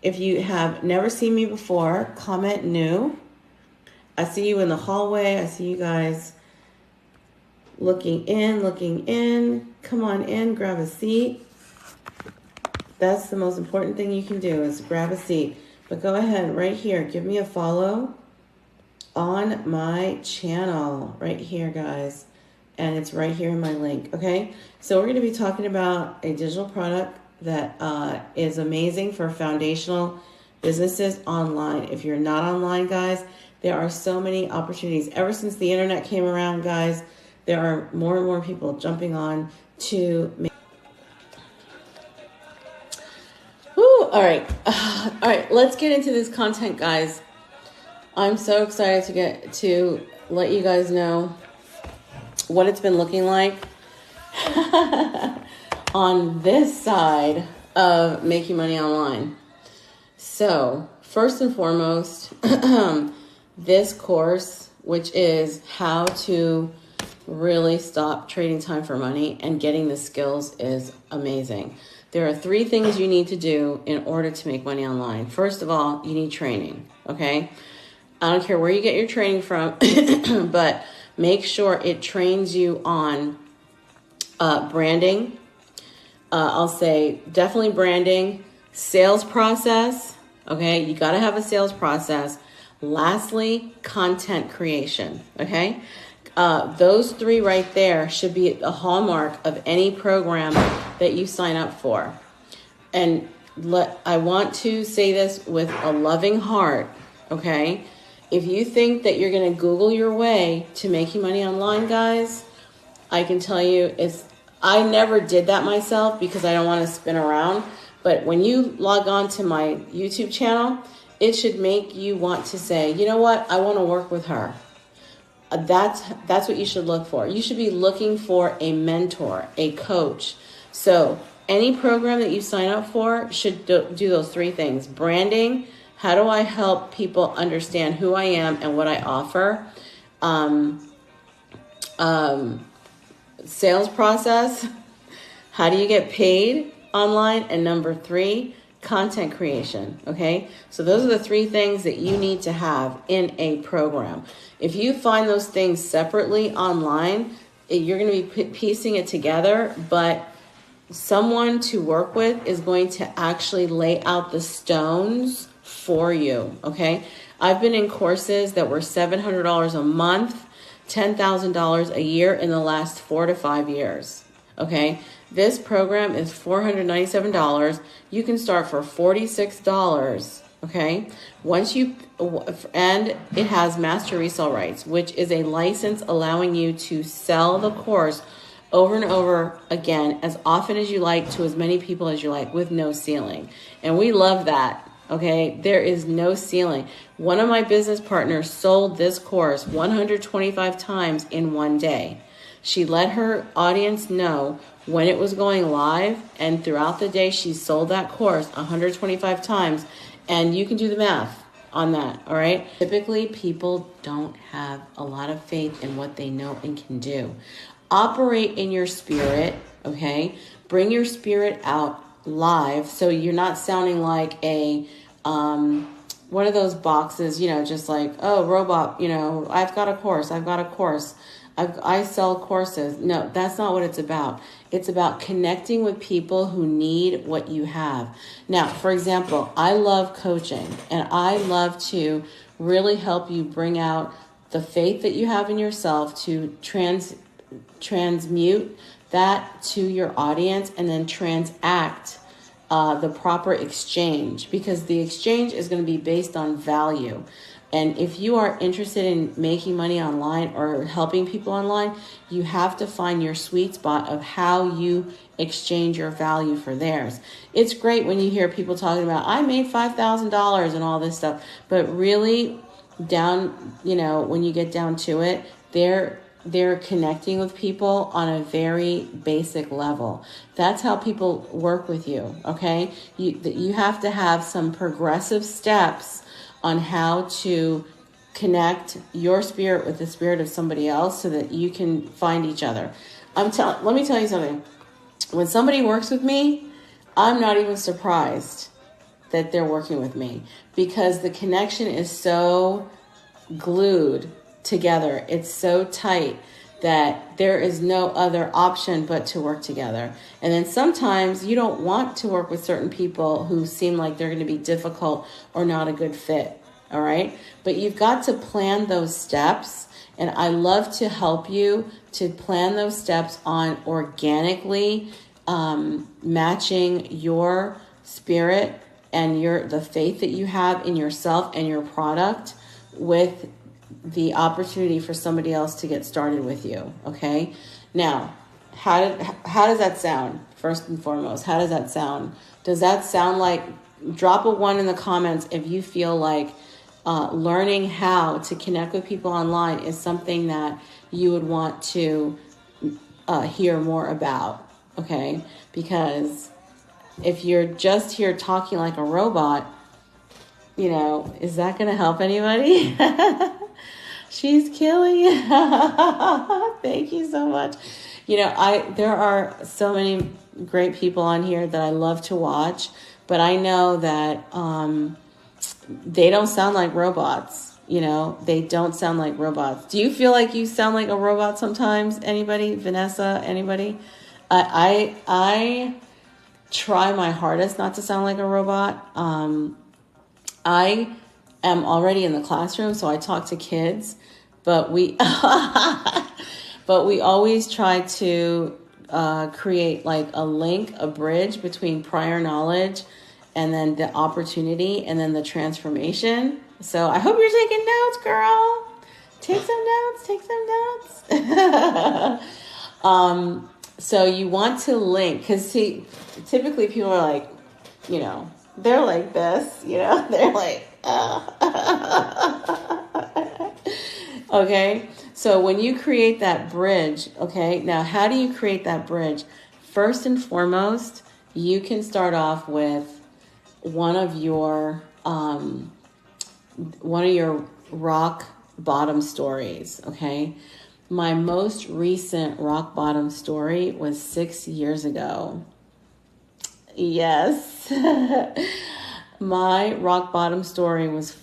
If you have never seen me before, comment new. I see you in the hallway. I see you guys looking in. Come on in, grab a seat. That's the most important thing you can do is grab a seat. But go ahead right here. Give me a follow on my channel right here, guys. And it's right here in my link, okay? So we're going to be talking about a digital product that is amazing for foundational businesses online. If you're not online, guys, there are so many opportunities. Ever since the internet came around, guys, there are more and more people jumping on to make. Woo, all right, let's get into this content, guys. I'm so excited to let you guys know what it's been looking like on this side of making money online. So first and foremost, this course, which is how to really stop trading time for money and getting the skills, is amazing. There are 3 things you need to do in order to make money online. First of all, you need training, okay? I don't care where you get your training from, but make sure it trains you on branding. I'll say definitely branding, sales process. Okay, you got to have a sales process. Lastly, content creation. Okay, those 3 right there should be a hallmark of any program that you sign up for. And I want to say this with a loving heart. Okay. If you think that you're going to Google your way to making money online, guys, I can tell you I never did that myself because I don't want to spin around. But when you log on to my YouTube channel, it should make you want to say, you know what? I want to work with her. That's what you should look for. You should be looking for a mentor, a coach. So any program that you sign up for should do those 3 things: branding. How do I help people understand who I am and what I offer? Sales process. How do you get paid online? And number 3, content creation. Okay. So those are the 3 things that you need to have in a program. If you find those things separately online, you're going to be piecing it together, but someone to work with is going to actually lay out the stones for you, okay? I've been in courses that were $700 a month, $10,000 a year in the last 4 to 5 years, okay? This program is $497. You can start for $46, okay? And it has master resale rights, which is a license allowing you to sell the course over and over again, as often as you like, to as many people as you like, with no ceiling. And we love that. Okay, there is no ceiling. One of my business partners sold this course 125 times in one day. She let her audience know when it was going live, and throughout the day, she sold that course 125 times. And you can do the math on that, all right? Typically, people don't have a lot of faith in what they know and can do. Operate in your spirit, okay? Bring your spirit out live so you're not sounding like a one of those boxes, just like, oh, robot, I've got a course, I sell courses. No, that's not what it's about. It's about connecting with people who need what you have. Now, for example, I love coaching, and I love to really help you bring out the faith that you have in yourself, to transmute that to your audience, and then transact the proper exchange, because the exchange is going to be based on value. And if you are interested in making money online or helping people online, you have to find your sweet spot of how you exchange your value for theirs. It's great when you hear people talking about, I made $5,000 and all this stuff, but really when you get down to it, they're connecting with people on a very basic level. That's how people work with you, okay? You have to have some progressive steps on how to connect your spirit with the spirit of somebody else so that you can find each other. Let me tell you something. When somebody works with me, I'm not even surprised that they're working with me, because the connection is so glued together. It's so tight that there is no other option but to work together. And then sometimes you don't want to work with certain people who seem like they're going to be difficult or not a good fit. All right. But you've got to plan those steps. And I love to help you to plan those steps on organically matching your spirit and the faith that you have in yourself and your product with the opportunity for somebody else to get started with you. Okay. Now, how does that sound? First and foremost, how does that sound? Does that sound like, drop a 1 in the comments if you feel like learning how to connect with people online is something that you would want to hear more about. Okay. Because if you're just here talking like a robot, is that going to help anybody? She's killing it. Thank you so much. There are so many great people on here that I love to watch, but I know that they don't sound like robots. They don't sound like robots. Do you feel like you sound like a robot sometimes? Anybody? Vanessa? Anybody? I try my hardest not to sound like a robot. I am already in the classroom, so I talk to kids, but we always try to create like a link, a bridge between prior knowledge and then the opportunity and then the transformation. So I hope you're taking notes, girl. Take some notes. So you want to link, because typically people are like, they're like this, they're like, okay. So when you create that bridge, okay, now how do you create that bridge? First and foremost, you can start off with one of your rock bottom stories, okay? My most recent rock bottom story was 6 years ago. Yes. My rock bottom story was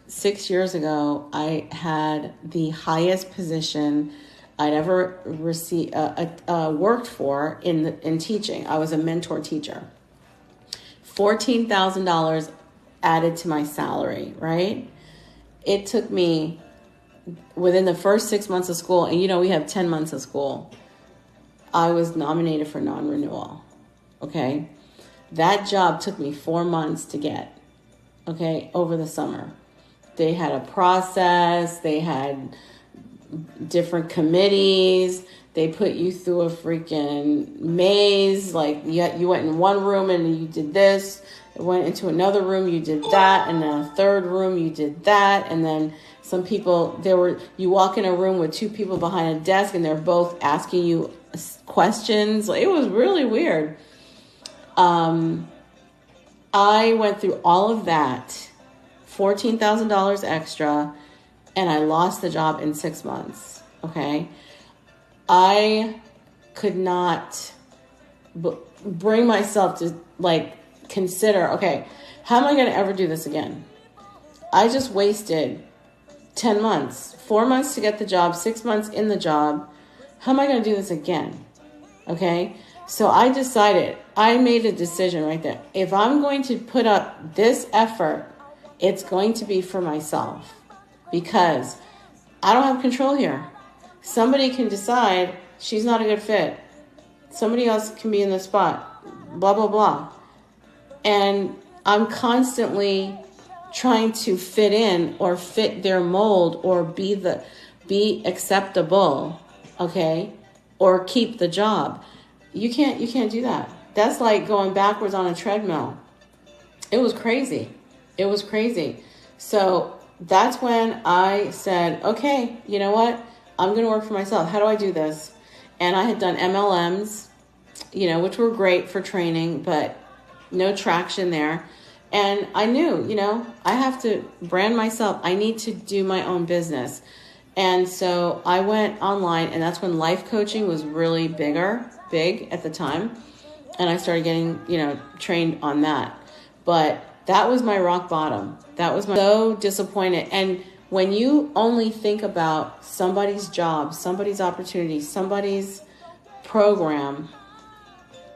6 years ago. I had the highest position I'd ever worked for in teaching. I was a mentor teacher. $14,000 added to my salary, right? It took me, within the first 6 months of school, and we have 10 months of school, I was nominated for non-renewal, okay? That job took me 4 months to get, okay, over the summer. They had a process, they had different committees, they put you through a freaking maze, like you went in one room and you did this, went into another room, you did that, and then a third room, you did that, and then some people, you walk in a room with 2 people behind a desk and they're both asking you questions. It was really weird. I went through all of that, $14,000 extra, and I lost the job in 6 months, okay? I could not bring myself to consider, okay, how am I going to ever do this again? I just wasted 10 months, 4 months to get the job, 6 months in the job. How am I going to do this again? Okay. So I made a decision right there. If I'm going to put up this effort, it's going to be for myself, because I don't have control here. Somebody can decide she's not a good fit. Somebody else can be in the spot, blah, blah, blah. And I'm constantly trying to fit in or fit their mold or be acceptable, okay? Or keep the job. You can't do that. That's like going backwards on a treadmill. It was crazy. So that's when I said, okay, you know what? I'm going to work for myself. How do I do this? And I had done MLMs, which were great for training, but no traction there. And I knew, I have to brand myself. I need to do my own business. And so I went online, and that's when life coaching was really big at the time. And I started getting, trained on that. But That was my rock bottom. That was my so disappointed. And when you only think about somebody's job, somebody's opportunity, somebody's program,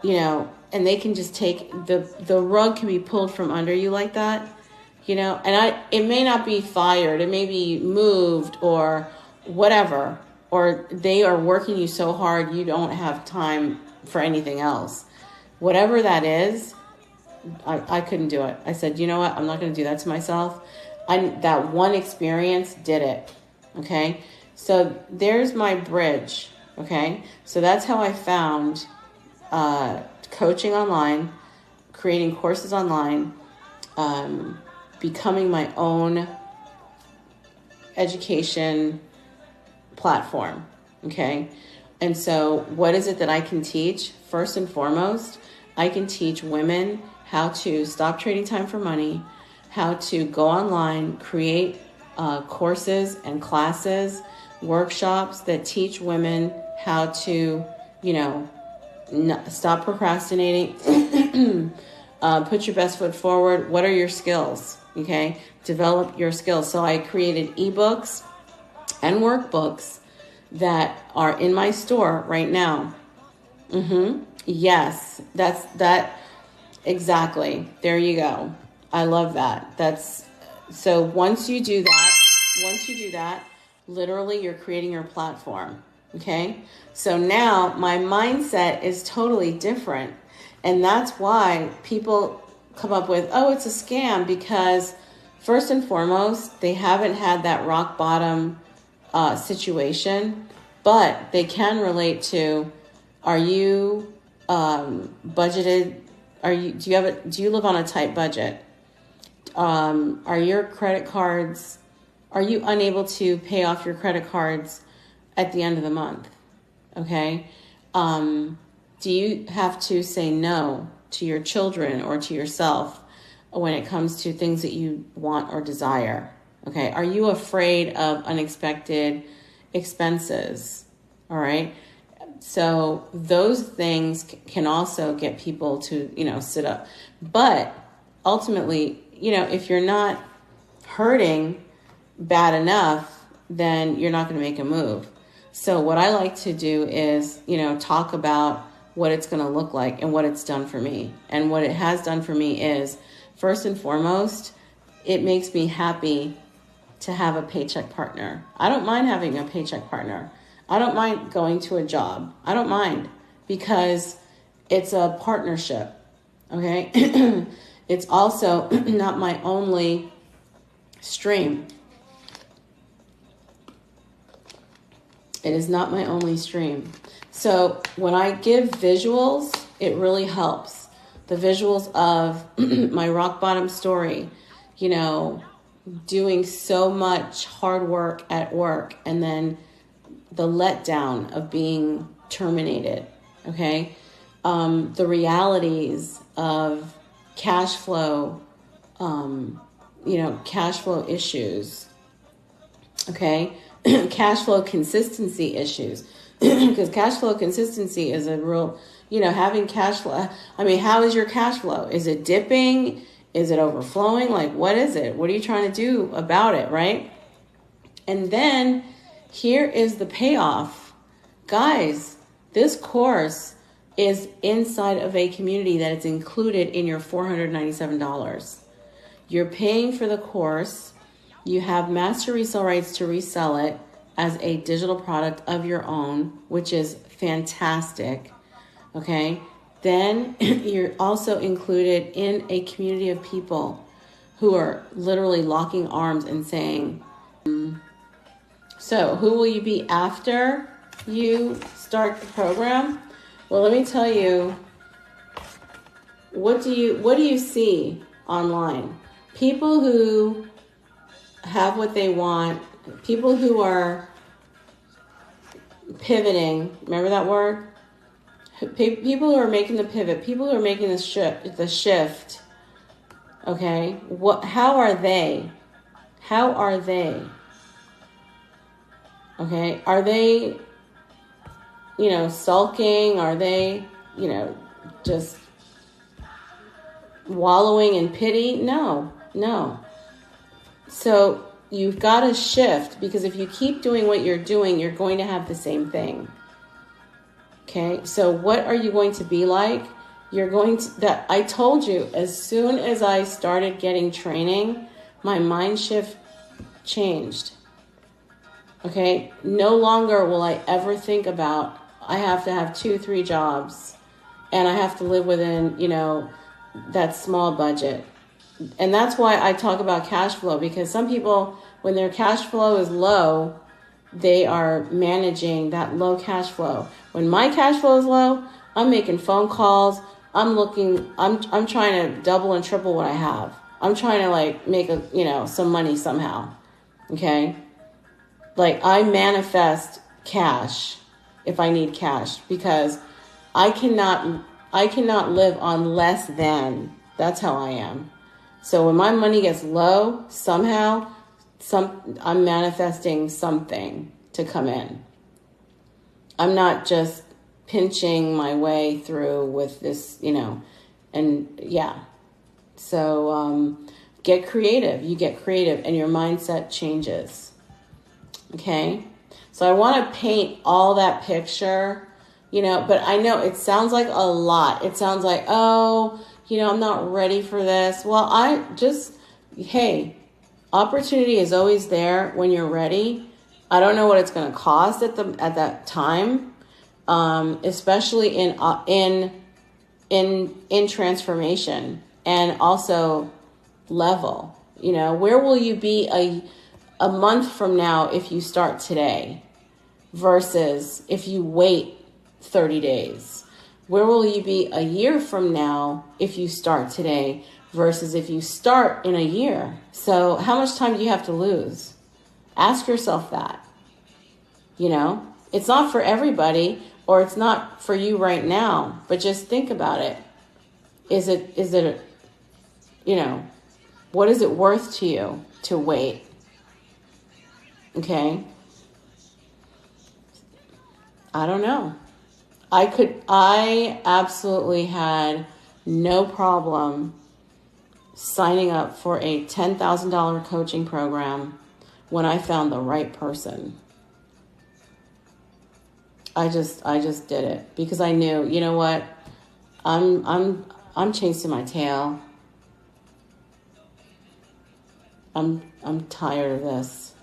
you know, and they can just take the rug can be pulled from under you like that, you know, and it may not be fired, it may be moved or whatever, or they are working you so hard you don't have time for anything else. Whatever that is, I couldn't do it. I said, you know what? I'm not going to do that to myself. That one experience did it. Okay. So there's my bridge. Okay. So that's how I found coaching online, creating courses online, becoming my own education platform. Okay. And so what is it that I can teach? First and foremost, I can teach women how to stop trading time for money, how to go online, create courses and classes, workshops that teach women how to, you know, stop procrastinating, put your best foot forward. What are your skills? Okay, develop your skills. So I created ebooks and workbooks that are in my store right now. Yes, that. Exactly. There you go. I love that. So once you do that, literally you're creating your platform. Okay. So now my mindset is totally different. And that's why people come up with, oh, it's a scam, because first and foremost, they haven't had that rock bottom situation, but they can relate to, are you budgeted? Do you live on a tight budget? Are your credit cards, are you unable to pay off your credit cards at the end of the month? Okay. Do you have to say no to your children or to yourself when it comes to things that you want or desire? Okay. Are you afraid of unexpected expenses? All right. So those things can also get people to, you know, sit up. But ultimately, you know, if you're not hurting bad enough, then you're not going to make a move. So what I like to do is, you know, talk about what it's going to look like and what it's done for me. And what it has done for me is, first and foremost, it makes me happy to have a paycheck partner. I don't mind having a paycheck partner. I don't mind going to a job. I don't mind, because it's a partnership. Okay. It's also not my only stream. It is not my only stream. So when I give visuals, it really helps. The visuals of my rock bottom story, you know, doing so much hard work at work, and then the letdown of being terminated. Okay. The realities of cash flow, cash flow issues. Okay. Cash flow consistency issues, because cash flow consistency is a real, you know, having cash flow. I mean, how is your cash flow? Is it dipping? Is it overflowing? Like, what is it? What are you trying to do about it? Right. And then here is the payoff. Guys, this course is inside of a community that is included in your $497. You're paying for the course. You have master resale rights to resell it as a digital product of your own, which is fantastic. Okay. Then you're also included in a community of people who are literally locking arms and saying, so who will you be after you start the program? Well, let me tell you, what do you see online? People who have what they want, people who are pivoting. Remember that word? People who are making the pivot, people who are making the shift. Okay. How are they? How are they? Okay. Are they, sulking? Are they, just wallowing in pity? No, no. So you've got to shift, because if you keep doing what you're doing, you're going to have the same thing. Okay, so what are you going to be like? You're going to, that I told you, as soon as I started getting training, my mind shift changed. Okay, no longer will I ever think about, I have to have 2-3 jobs and I have to live within, that small budget. And that's why I talk about cash flow, because some people, when their cash flow is low, they are managing that low cash flow. When my cash flow is low, I'm making phone calls. I'm trying to double and triple what I have. I'm trying to make some money somehow. Okay. I manifest cash if I need cash, because I cannot live on less than. That's how I am. So when my money gets low, somehow, I'm manifesting something to come in. I'm not just pinching my way through with this, and yeah. So get creative. You get creative and your mindset changes. Okay? So I want to paint all that picture, but I know it sounds like a lot. It sounds like, I'm not ready for this. Well, hey, opportunity is always there when you're ready. I don't know what it's going to cost at that time, especially in transformation and also level. Where will you be a month from now if you start today versus if you wait 30 days? Where will you be a year from now if you start today versus if you start in a year? So how much time do you have to lose? Ask yourself that. It's not for everybody, or it's not for you right now, but just think about it. Is it, what is it worth to you to wait? Okay. I don't know. I absolutely had no problem signing up for a $10,000 coaching program when I found the right person. I just did it because I knew, you know what? I'm chasing my tail. I'm tired of this.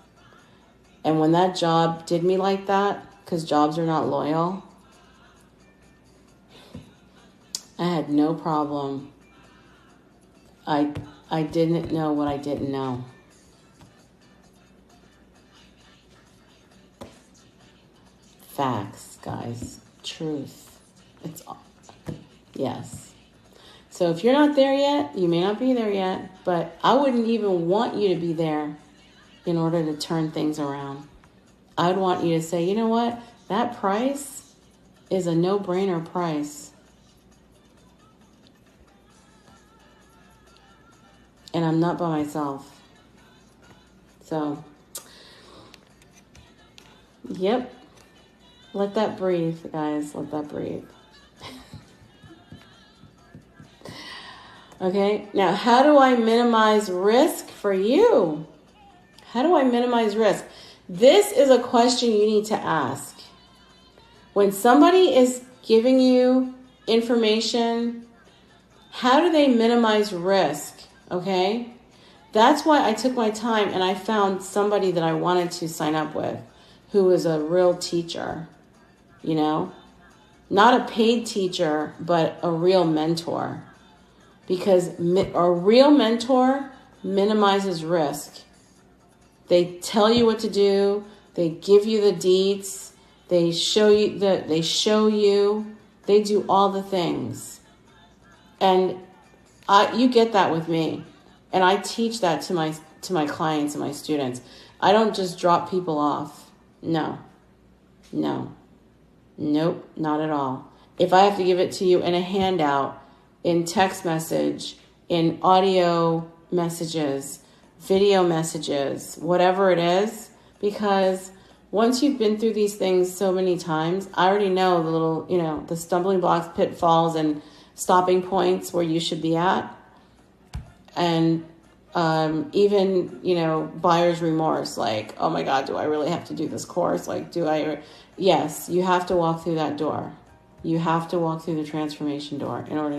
And when that job did me like that, because jobs are not loyal, I had no problem. I didn't know what I didn't know. Facts, guys. Truth. Yes. So if you're not there yet, you may not be there yet, but I wouldn't even want you to be there in order to turn things around. I would want you to say, you know what? That price is a no-brainer price. And I'm not by myself. So, yep. Let that breathe, guys. Let that breathe. Okay. Now, how do I minimize risk for you? How do I minimize risk? This is a question you need to ask. When somebody is giving you information, how do they minimize risk? Okay. That's why I took my time and I found somebody that I wanted to sign up with who was a real teacher, not a paid teacher, but a real mentor, because a real mentor minimizes risk. They tell you what to do. They give you the deets. They show you they do all the things. And you get that with me. And I teach that to my clients and my students. I don't just drop people off. No. Nope, not at all. If I have to give it to you in a handout, in text message, in audio messages, video messages, whatever it is, because once you've been through these things so many times, I already know the little, the stumbling blocks, pitfalls, and stopping points where you should be at. And even, buyer's remorse, like, oh my God, do I really have to do this course? Like, yes, you have to walk through that door. You have to walk through the transformation door in order to